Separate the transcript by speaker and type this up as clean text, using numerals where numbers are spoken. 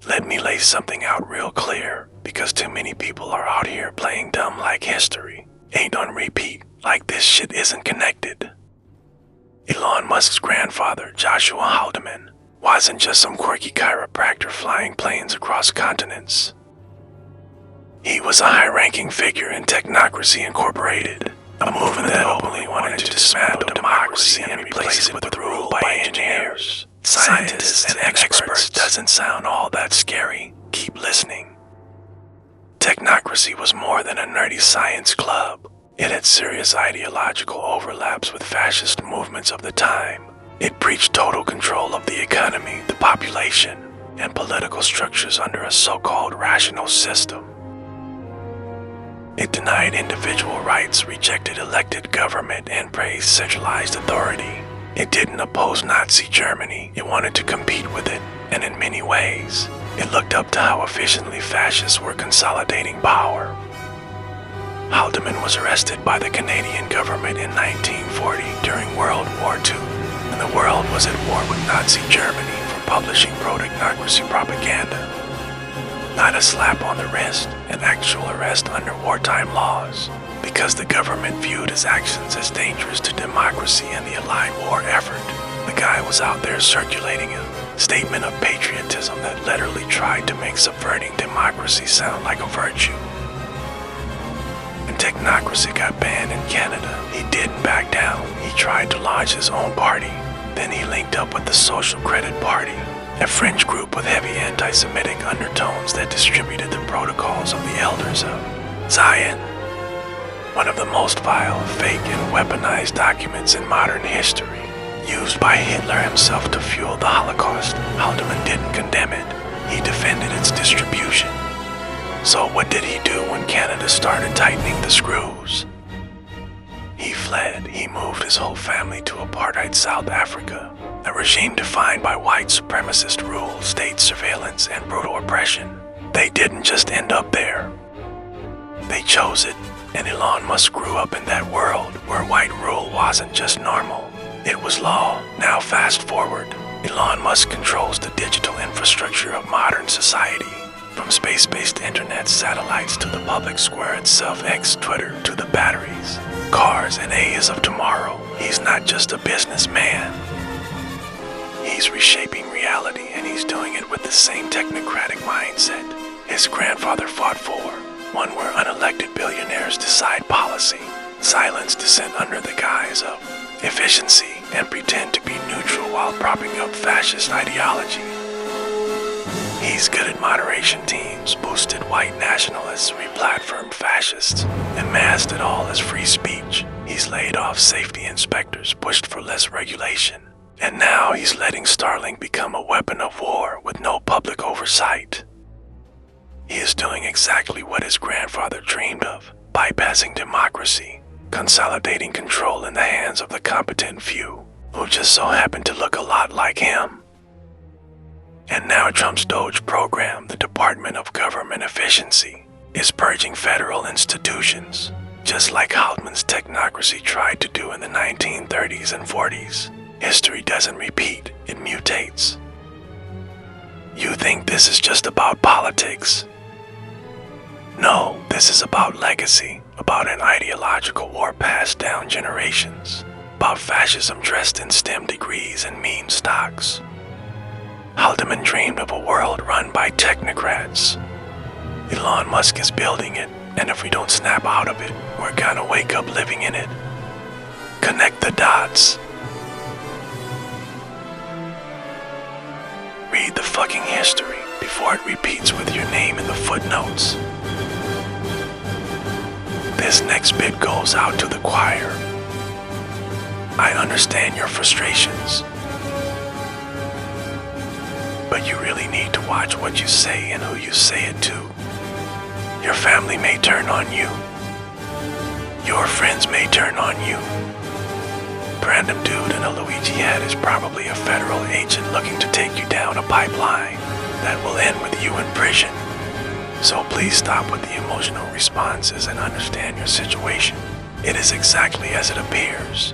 Speaker 1: Let me lay something out real clear, because too many people are out here playing dumb like history ain't on repeat, like this shit isn't connected. Elon Musk's grandfather, Joshua Haldeman, wasn't just some quirky chiropractor flying planes across continents. He was a high-ranking figure in Technocracy Incorporated, a movement that openly wanted to dismantle democracy and replace it with rule by engineers, scientists, and experts. Doesn't sound all that scary. Keep listening. Technocracy was more than a nerdy science club. It had serious ideological overlaps with fascist movements of the time. It preached total control of the economy, the population, and political structures under a so-called rational system. It denied individual rights, rejected elected government, and praised centralized authority. It didn't oppose Nazi Germany, it wanted to compete with it, and in many ways, it looked up to how efficiently fascists were consolidating power. Haldeman was arrested by the Canadian government in 1940 during World War II, and the world was at war with Nazi Germany for publishing pro-technocracy propaganda. Not a slap on the wrist, an actual arrest under wartime laws, because the government viewed his actions as dangerous to democracy and the Allied war effort. The guy was out there circulating a statement of patriotism that literally tried to make subverting democracy sound like a virtue. When Technocracy got banned in Canada, he didn't back down. He tried to launch his own party. Then he linked up with the Social Credit Party, a fringe group with heavy anti-Semitic undertones that distributed the protocols of the elders of Zion, one of the most vile, fake, and weaponized documents in modern history, used by Hitler himself to fuel the Holocaust. Haldeman didn't condemn it, he defended its distribution. So what did he do when Canada started tightening the screws? He fled. He moved his whole family to apartheid South Africa, a regime defined by white supremacist rule, state surveillance, and brutal oppression. They didn't just end up there. They chose it, and Elon Musk grew up in that world where white rule wasn't just normal, it was law. Now fast forward, Elon Musk controls the digital infrastructure of modern society. From space-based internet satellites to the public square itself, X, Twitter, to the batteries, cars, and AIs of tomorrow, he's not just a businessman. He's reshaping reality, and he's doing it with the same technocratic mindset his grandfather fought for, one where unelected billionaires decide policy, silence dissent under the guise of efficiency, and pretend to be neutral while propping up fascist ideology. He's good at moderation teams, boosted white nationalists, replatformed fascists, and masked it all as free speech. He's laid off safety inspectors, pushed for less regulation, and now he's letting Starlink become a weapon of war with no public oversight. He is doing exactly what his grandfather dreamed of, bypassing democracy, consolidating control in the hands of the competent few, who just so happen to look a lot like him. And now Trump's Doge program, the Department of Government Efficiency, is purging federal institutions, just like Haldeman's Technocracy tried to do in the 1930s and 40s. History doesn't repeat, it mutates. You think this is just about politics? No, this is about legacy, about an ideological war passed down generations, about fascism dressed in STEM degrees and meme stocks. Haldeman dreamed of a world run by technocrats. Elon Musk is building it, and if we don't snap out of it, we're gonna wake up living in it. Connect the dots. Read the fucking history before it repeats with your name in the footnotes. This next bit goes out to the choir. I understand your frustrations, but you really need to watch what you say and who you say it to. Your family may turn on you. Your friends may turn on you. Random dude in a Luigi hat is probably a federal agent looking to take you down a pipeline that will end with you in prison. So please stop with the emotional responses and understand your situation. It is exactly as it appears.